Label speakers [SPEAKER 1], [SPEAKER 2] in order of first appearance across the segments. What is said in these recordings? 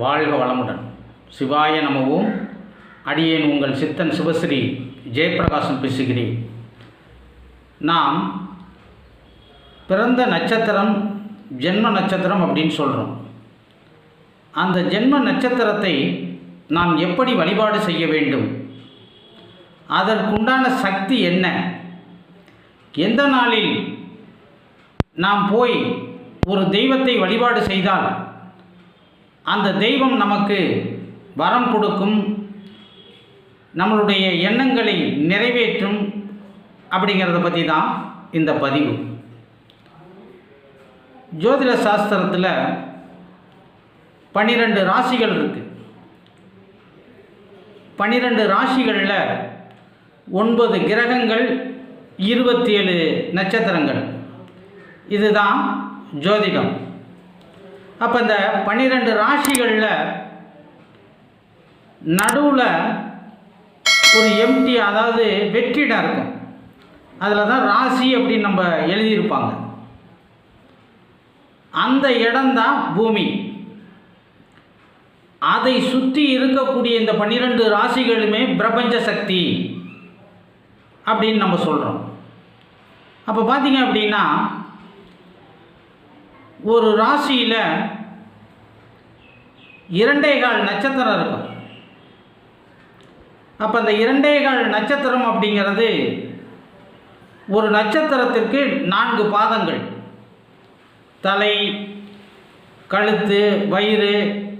[SPEAKER 1] வாழ்க வளமுடன். சிவாய நமவும். அடியேன் உங்கள் சித்தன் சிவஸ்ரீ ஜெயப்பிரகாசம் பேசுகிறேன். நாம் பிறந்த நட்சத்திரம் ஜென்ம நட்சத்திரம் அப்படின்னு சொல்கிறோம். அந்த ஜென்ம நட்சத்திரத்தை நாம் எப்படி வழிபாடு செய்ய வேண்டும், அதற்குண்டான சக்தி என்ன, எந்த நாளில் நாம் போய் ஒரு தெய்வத்தை வழிபாடு செய்தால் அந்த தெய்வம் நமக்கு வரம் கொடுக்கும், நம்மளுடைய எண்ணங்களை நிறைவேற்றும் அப்படிங்கிறத பற்றி தான் இந்த பதிவு. ஜோதிட சாஸ்திரத்தில் 12 ராசிகள் இருக்குது. 12 ராசிகளில் 9 கிரகங்கள், 27 நட்சத்திரங்கள். இதுதான் ஜோதிடம். அப்போ இந்த 12 ராசிகளில் நடுவில் ஒரு எம்டி, அதாவது வெற்றிடம் இருக்கும். அதில் தான் ராசி அப்படின்னு நம்ம எழுதியிருப்பாங்க. அந்த இடம்தான் பூமி. அதை சுற்றி இருக்கக்கூடிய இந்த 12 ராசிகளுமே பிரபஞ்ச சக்தி அப்படின்னு நம்ம சொல்கிறோம். அப்போ பார்த்தீங்க அப்படின்னா ஒரு ராசியில் 2.25 நட்சத்திரம் இருக்கும். அப்போ அந்த 2.25 நட்சத்திரம் அப்படிங்கிறது ஒரு நட்சத்திரத்திற்கு 4 பாதங்கள்: தலை, கழுத்து, வயிறு,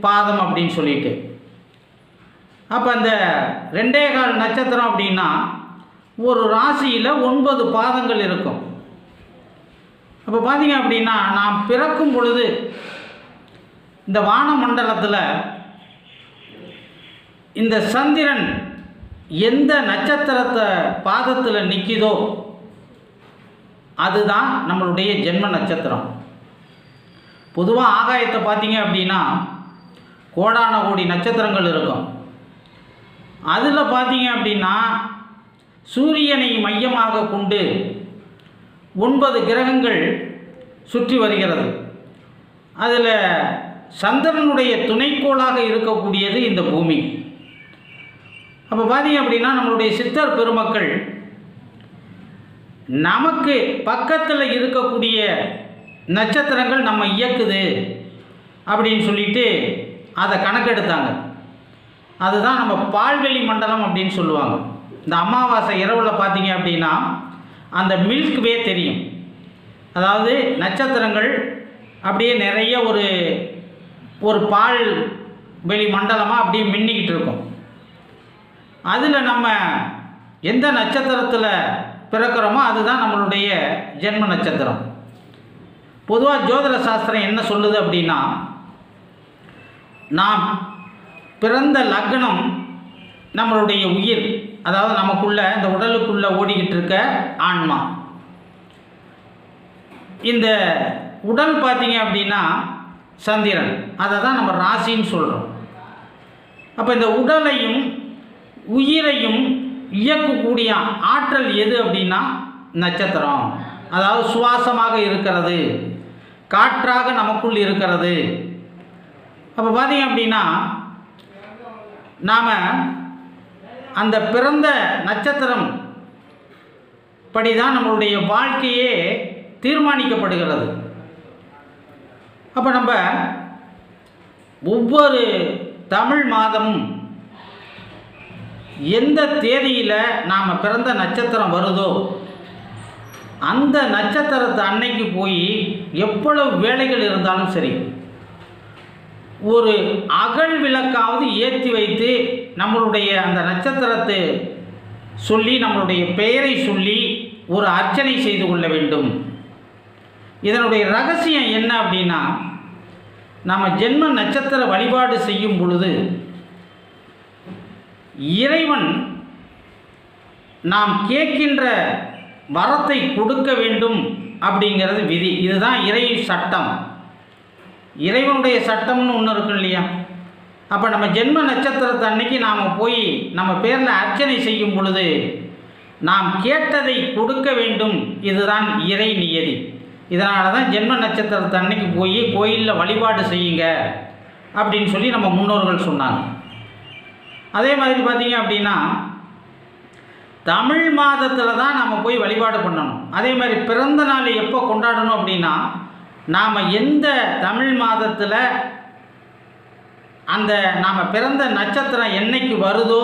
[SPEAKER 1] பாதம் அப்படின்னு சொல்லிட்டு. அப்போ அந்த 2.25 நட்சத்திரம் அப்படின்னா ஒரு ராசியில் 9 பாதங்கள் இருக்கும். அப்போ பார்த்தீங்க அப்படின்னா நாம் பிறக்கும் பொழுது இந்த வானமண்டலத்தில் இந்த சந்திரன் எந்த நட்சத்திரத்தை பாதத்தில் நிற்கிதோ அதுதான் நம்மளுடைய ஜென்ம நட்சத்திரம். பொதுவாக ஆகாயத்தை பார்த்தீங்க அப்படின்னா கோடான கோடி நட்சத்திரங்கள் இருக்கும். அதில் பார்த்தீங்க அப்படின்னா சூரியனை மையமாக கொண்டு 9 கிரகங்கள் சுற்றி வருகிறது. அதில் சந்திரனுடைய துணைக்கோளாக இருக்கக்கூடியது இந்த பூமி. அப்போ பார்த்தீங்க அப்படின்னா நம்மளுடைய சித்தர் பெருமக்கள் நமக்கு பக்கத்தில் இருக்கக்கூடிய நட்சத்திரங்கள் நம்ம இயக்குது அப்படின்னு சொல்லிட்டு அதை கணக்கெடுத்தாங்க. அதுதான் நம்ம பால்வெளி மண்டலம் அப்படின்னு சொல்லுவாங்க. இந்த அமாவாசை இரவில் பார்த்தீங்க அப்படின்னா அந்த மில்க் வே தெரியும். அதாவது நட்சத்திரங்கள் அப்படியே நிறைய ஒரு பால் வெளி மண்டலமாக அப்படியே மின்னிக்கிட்டு இருக்கும். அதில் நம்ம எந்த நட்சத்திரத்தில் பிறக்கிறோமோ அதுதான் நம்மளுடைய ஜென்ம நட்சத்திரம். பொதுவாக ஜோதிட சாஸ்திரம் என்ன சொல்லுது அப்படின்னா, நாம் பிறந்த லக்னம் நம்மளுடைய உயிர், அதாவது நமக்குள்ள இந்த உடலுக்குள்ளே ஓடிக்கிட்டு இருக்க ஆன்மா. இந்த உடல் பார்த்தீங்க அப்படின்னா சந்திரன், அதை தான் நம்ம ராசின்னு சொல்கிறோம். அப்போ இந்த உடலையும் உயிரையும் இயக்கக்கூடிய ஆற்றல் எது அப்படின்னா நட்சத்திரம். அதாவது சுவாசமாக இருக்கிறது, காற்றாக நமக்குள் இருக்கிறது. அப்போ பார்த்தீங்க அப்படின்னா நாம் அந்த பிறந்த நட்சத்திரம் படி தான் நம்மளுடைய வாழ்க்கையே தீர்மானிக்கப்படுகிறது. அப்போ நம்ம ஒவ்வொரு தமிழ் மாதமும் எந்த தேதியில் நாம் பிறந்த நட்சத்திரம் வருதோ அந்த நட்சத்திரத்தை அன்னைக்கு போய் எவ்வளவு வேலைகள் இருந்தாலும் சரி ஒரு அகல் விளக்காவது ஏற்றி வைத்து நம்மளுடைய அந்த நட்சத்திரத்தை சொல்லி நம்மளுடைய பெயரை சொல்லி ஒரு அர்ச்சனை செய்து கொள்ள வேண்டும். இதனுடைய ரகசியம் என்ன அப்படின்னா, நம்ம ஜென்ம நட்சத்திர வழிபாடு செய்யும் பொழுது இறைவன் நாம் கேட்கின்ற வரத்தை கொடுக்க வேண்டும் அப்படிங்கிறது விதி. இதுதான் இறை சட்டம். இறைவனுடைய சட்டம்னு ஒன்று இருக்கும் இல்லையா? அப்போ நம்ம ஜென்ம நட்சத்திரத்தை அன்னைக்கு நாம் போய் நம்ம பேரில் அர்ச்சனை செய்யும் பொழுது நாம் கேட்டதை கொடுக்க வேண்டும். இதுதான் இறை நியதி. இதனால தான் ஜென்ம நட்சத்திரத்தை அன்னைக்கு போய் கோயிலில் வழிபாடு செய்யுங்க அப்படின்னு சொல்லி நம்ம முன்னோர்கள் சொன்னாங்க. அதே மாதிரி பார்த்தீங்க அப்படின்னா தமிழ் மாதத்தில் தான் நம்ம போய் வழிபாடு பண்ணணும். அதே மாதிரி பிறந்த நாள் எப்போ கொண்டாடணும் அப்படின்னா நாம் எந்த தமிழ் மாதத்தில் அந்த நாம் பிறந்த நட்சத்திரம் என்னைக்கு வருதோ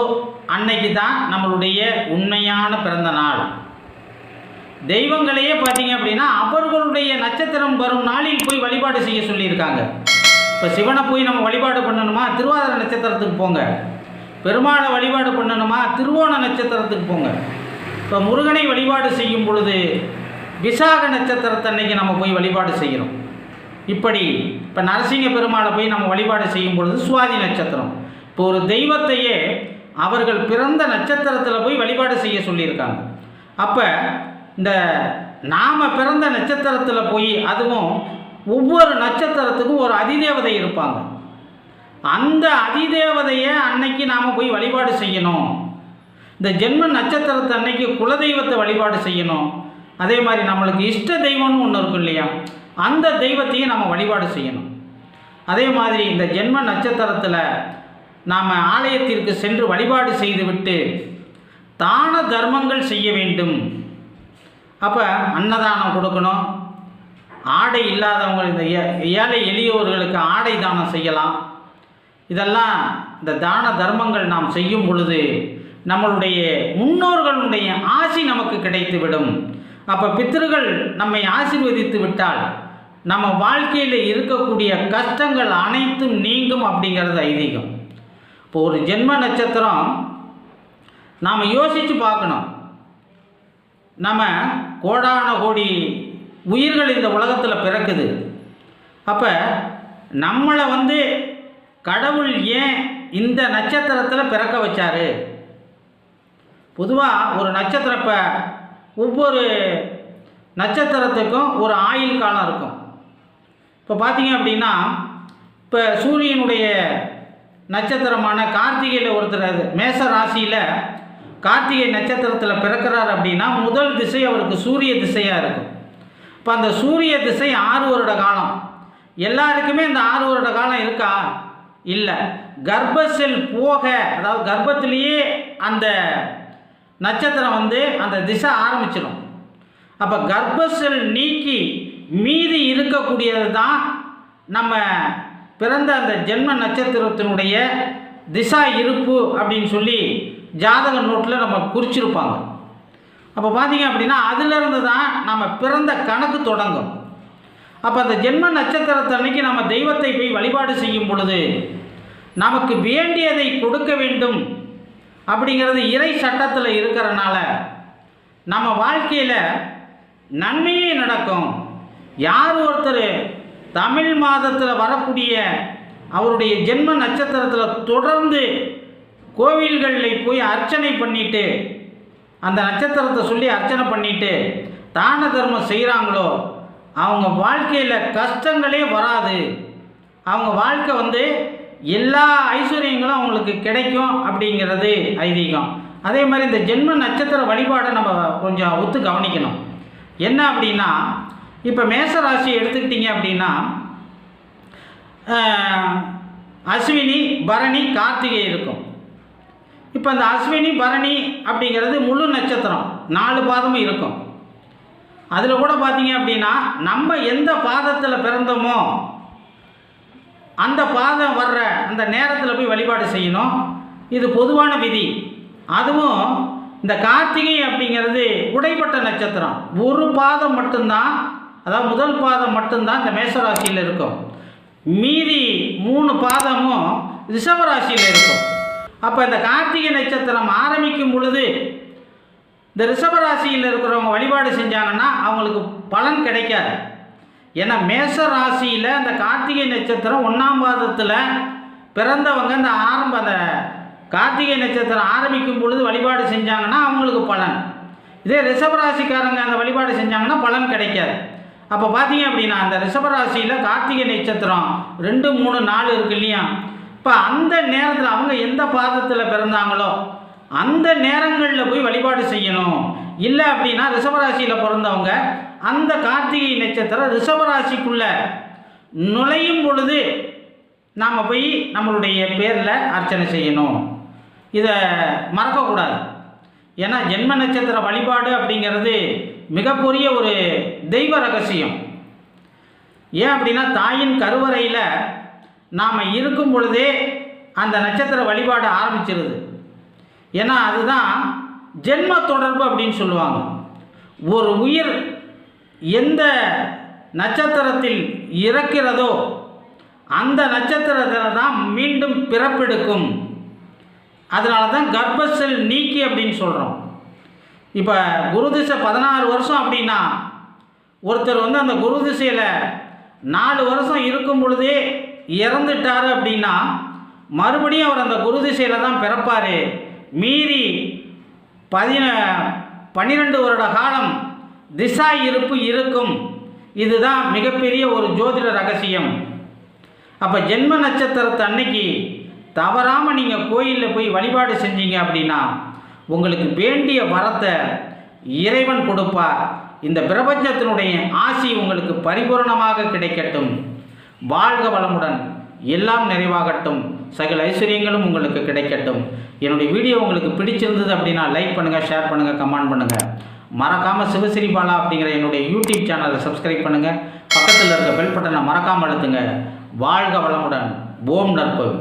[SPEAKER 1] அன்னைக்கு தான் நம்மளுடைய உண்மையான பிறந்த நாள். தெய்வங்களையே பார்த்தீங்க அப்படின்னா அவர்களுடைய நட்சத்திரம் வரும் நாளில் போய் வழிபாடு செய்ய சொல்லியிருக்காங்க. இப்போ சிவனை போய் நம்ம வழிபாடு பண்ணணுமா, திருவாதிரை நட்சத்திரத்துக்கு போங்க. பெருமாளை வழிபாடு பண்ணணுமா, திருவோண நட்சத்திரத்துக்கு போங்க. இப்போ முருகனை வழிபாடு செய்யும் பொழுது விசாக நட்சத்திரத்தன்னைக்கு நம்ம போய் வழிபாடு செய்கிறோம். இப்படி இப்போ நரசிங்க பெருமாளை போய் நம்ம வழிபாடு செய்யும் பொழுது சுவாதி நட்சத்திரம். இப்போ ஒரு தெய்வத்தையே அவர்கள் பிறந்த நட்சத்திரத்தில் போய் வழிபாடு செய்ய சொல்லியிருக்காங்க. அப்போ இந்த நாம் பிறந்த நட்சத்திரத்தில் போய், அதுவும் ஒவ்வொரு நட்சத்திரத்துக்கும் ஒரு அதிதேவதை இருப்பாங்க. அந்த அதிதேவதையை அன்னைக்கு நாம் போய் வழிபாடு செய்யணும். இந்த ஜென்ம நட்சத்திரத்தை அன்னைக்கு குலதெய்வத்தை வழிபாடு செய்யணும். அதே மாதிரி நம்மளுக்கு இஷ்ட தெய்வம்னு ஒன்று இருக்கும் இல்லையா, அந்த தெய்வத்தையும் நம்ம வழிபாடு செய்யணும். அதே மாதிரி இந்த ஜென்ம நட்சத்திரத்தில் நாம் ஆலயத்திற்கு சென்று வழிபாடு செய்துவிட்டு தான தர்மங்கள் செய்ய வேண்டும். அப்போ அன்னதானம் கொடுக்கணும். ஆடை இல்லாதவங்க, இந்த ஏழை எளியவர்களுக்கு ஆடை தானம் செய்யலாம். இதெல்லாம் இந்த தான தர்மங்கள் நாம் செய்யும் பொழுது நம்மளுடைய முன்னோர்களுடைய ஆசி நமக்கு கிடைத்துவிடும். அப்போ பித்திருகள் நம்மை ஆசீர்வதித்து விட்டால் நம்ம வாழ்க்கையில் இருக்கக்கூடிய கஷ்டங்கள் அனைத்தும் நீங்கும் அப்படிங்கிறது ஐதீகம். இப்போ ஒரு ஜென்ம நட்சத்திரம் நாம் யோசித்து பார்க்கணும். நம்ம கோடான கோடி உயிர்கள் இந்த உலகத்தில் பிறக்குது. அப்போ நம்மளை கடவுள் ஏன் இந்த நட்சத்திரத்தில் பிறக்க வச்சார்? பொதுவாக ஒரு நட்சத்திரம், இப்போ ஒவ்வொரு நட்சத்திரத்துக்கும் ஒரு ஆயுள் காலம் இருக்கும். இப்போ பார்த்தீங்க அப்படின்னா இப்போ சூரியனுடைய நட்சத்திரமான கார்த்திகையில் ஒருத்தர் மேச ராசியில் கார்த்திகை நட்சத்திரத்தில் பிறக்கிறார் அப்படின்னா முதல் திசை அவருக்கு சூரிய திசையாக இருக்கும். இப்போ அந்த சூரிய திசை 6 வருட காலம். எல்லாருக்குமே இந்த 6 வருட காலம் இருக்கா? இல்லை. கர்ப்பசெல் போக, அதாவது கர்ப்பத்திலேயே அந்த நட்சத்திரம் அந்த திசை ஆரம்பிச்சிடும். அப்போ கர்ப்பசெல் நீக்கி மீதி இருக்கக்கூடியது தான் நம்ம பிறந்த அந்த ஜென்ம நட்சத்திரத்தினுடைய திசா இருப்பு அப்படின்னு சொல்லி ஜாதக நோட்டில் நம்ம குறிச்சிருப்பாங்க. அப்போ பார்த்தீங்க அப்படின்னா அதிலிருந்து தான் நம்ம பிறந்த கணக்கு தொடங்கும். அப்போ அந்த ஜென்ம நட்சத்திரத்தை அன்னைக்கு நம்ம தெய்வத்தை போய் வழிபாடு செய்யும் பொழுது நமக்கு வேண்டியதை கொடுக்க வேண்டும் அப்படிங்கிறது இறை சட்டத்தில் இருக்கிறனால நம்ம வாழ்க்கையில் நன்மையே நடக்கும். யார் ஒருத்தர் தமிழ் மாதத்தில் வரக்கூடிய அவருடைய ஜென்ம நட்சத்திரத்தில் தொடர்ந்து கோவில்களில் போய் அர்ச்சனை பண்ணிட்டு, அந்த நட்சத்திரத்தை சொல்லி அர்ச்சனை பண்ணிட்டு தான தர்மம் செய்கிறாங்களோ அவங்க வாழ்க்கையில் கஷ்டங்களே வராது. அவங்க வாழ்க்கை எல்லா ஐஸ்வர்யங்களும் அவங்களுக்கு கிடைக்கும் அப்படிங்கிறது ஐதீகம். அதே மாதிரி இந்த ஜென்ம நட்சத்திர வழிபாடை நம்ம கொஞ்சம் ஒத்து கவனிக்கணும். என்ன அப்படின்னா, இப்போ மேச ராசி எடுத்துக்கிட்டிங்க அப்படின்னா அஸ்வினி, பரணி, கார்த்திகை இருக்கும். இப்போ அந்த அஸ்வினி, பரணி அப்படிங்கிறது முழு நட்சத்திரம், 4 பாதமும் இருக்கும். அதில் கூட பார்த்தீங்க அப்படின்னா நம்ம எந்த பாதத்தில் பிறந்தோமோ அந்த பாதம் வர்ற அந்த நேரத்தில் போய் வழிபாடு செய்யணும். இது பொதுவான விதி. அதுவும் இந்த கார்த்திகை அப்படிங்கிறது உடைப்பட்ட நட்சத்திரம். ஒரு பாதம் மட்டும்தான், அதாவது முதல் பாதம் மட்டும்தான் இந்த மேசராசியில் இருக்கும். மீதி 3 பாதமும் ரிஷபராசியில் இருக்கும். அப்போ இந்த கார்த்திகை நட்சத்திரம் ஆரம்பிக்கும் பொழுது இந்த ரிஷபராசியில் இருக்கிறவங்க வழிபாடு செஞ்சாங்கன்னா அவங்களுக்கு பலன் கிடைக்காது. ஏன்னா மேச ராசியில் அந்த கார்த்திகை நட்சத்திரம் 1ஆம் பாதத்தில் பிறந்தவங்க அந்த கார்த்திகை நட்சத்திரம் ஆரம்பிக்கும் பொழுது வழிபாடு செஞ்சாங்கன்னா அவங்களுக்கு பலன். இதே ரிஷபராசிக்காரங்க அந்த வழிபாடு செஞ்சாங்கன்னா பலன் கிடைக்காது. அப்போ பார்த்தீங்க அப்படின்னா அந்த ரிஷபராசியில் கார்த்திகை நட்சத்திரம் 2, 3, 4 இருக்கு இல்லையா, இப்போ அந்த நேரத்தில் அவங்க எந்த பாதத்தில் பிறந்தாங்களோ அந்த நேரங்களில் போய் வழிபாடு செய்யணும். இல்லை அப்படின்னா ரிஷபராசியில் பிறந்தவங்க அந்த கார்த்திகை நட்சத்திரம் ரிஷபராசிக்குள்ளே நுழையும் பொழுது நாம் போய் நம்மளுடைய பேரில் அர்ச்சனை செய்யணும். இதை மறக்கக்கூடாது. ஏன்னா ஜென்ம நட்சத்திர வழிபாடு அப்படிங்கிறது மிகப்பெரிய ஒரு தெய்வ ரகசியம். ஏன் அப்படின்னா தாயின் கருவறையில் நாம் இருக்கும் பொழுதே அந்த நட்சத்திர வழிபாடு ஆரம்பிச்சிருது. ஏன்னா அதுதான் ஜென்ம தொடர்பு அப்படின்னு சொல்லுவாங்க. ஒரு உயிர் எந்த நட்சத்திரத்தில் இறக்கிறதோ அந்த நட்சத்திரத்தில் தான் மீண்டும் பிறப்பெடுக்கும். அதனால தான் கர்ப்பசெல் நீக்கி அப்படின்னு சொல்கிறோம். இப்போ குரு திசை 16 வருஷம் அப்படின்னா ஒருத்தர் அந்த குரு திசையில் 4 வருஷம் இருக்கும் பொழுதே இறந்துட்டார் அப்படின்னா மறுபடியும் அவர் அந்த குரு திசையில் தான் பிறப்பார். மீறி 12 வருட காலம் திசா இருப்பு இருக்கும். இதுதான் மிகப்பெரிய ஒரு ஜோதிட ரகசியம். அப்போ ஜென்ம நட்சத்திரத்தை அன்னைக்கு தவறாமல் நீங்கள் கோயிலில் போய் வழிபாடு செஞ்சீங்க அப்படின்னா உங்களுக்கு வேண்டிய வரத்தை இறைவன் கொடுப்பார். இந்த பிரபஞ்சத்தினுடைய ஆசி உங்களுக்கு பரிபூரணமாக கிடைக்கட்டும். வாழ்க வளமுடன், எல்லாம் நிறைவாகட்டும், சகல ஐஸ்வர்யங்களும் உங்களுக்கு கிடைக்கட்டும். என்னுடைய வீடியோ உங்களுக்கு பிடிச்சிருந்தது அப்படின்னா லைக் பண்ணுங்கள், ஷேர் பண்ணுங்கள், கமெண்ட் பண்ணுங்கள். மறக்காமல் சிவஸ்ரீ பாலா அப்படிங்கிற என்னுடைய யூடியூப் சேனலை சப்ஸ்கிரைப் பண்ணுங்கள். பக்கத்தில் இருக்க பெல் பட்டனை மறக்காமல் அழுத்துங்க. வாழ்க வளமுடன். ஓம் நற்பவி.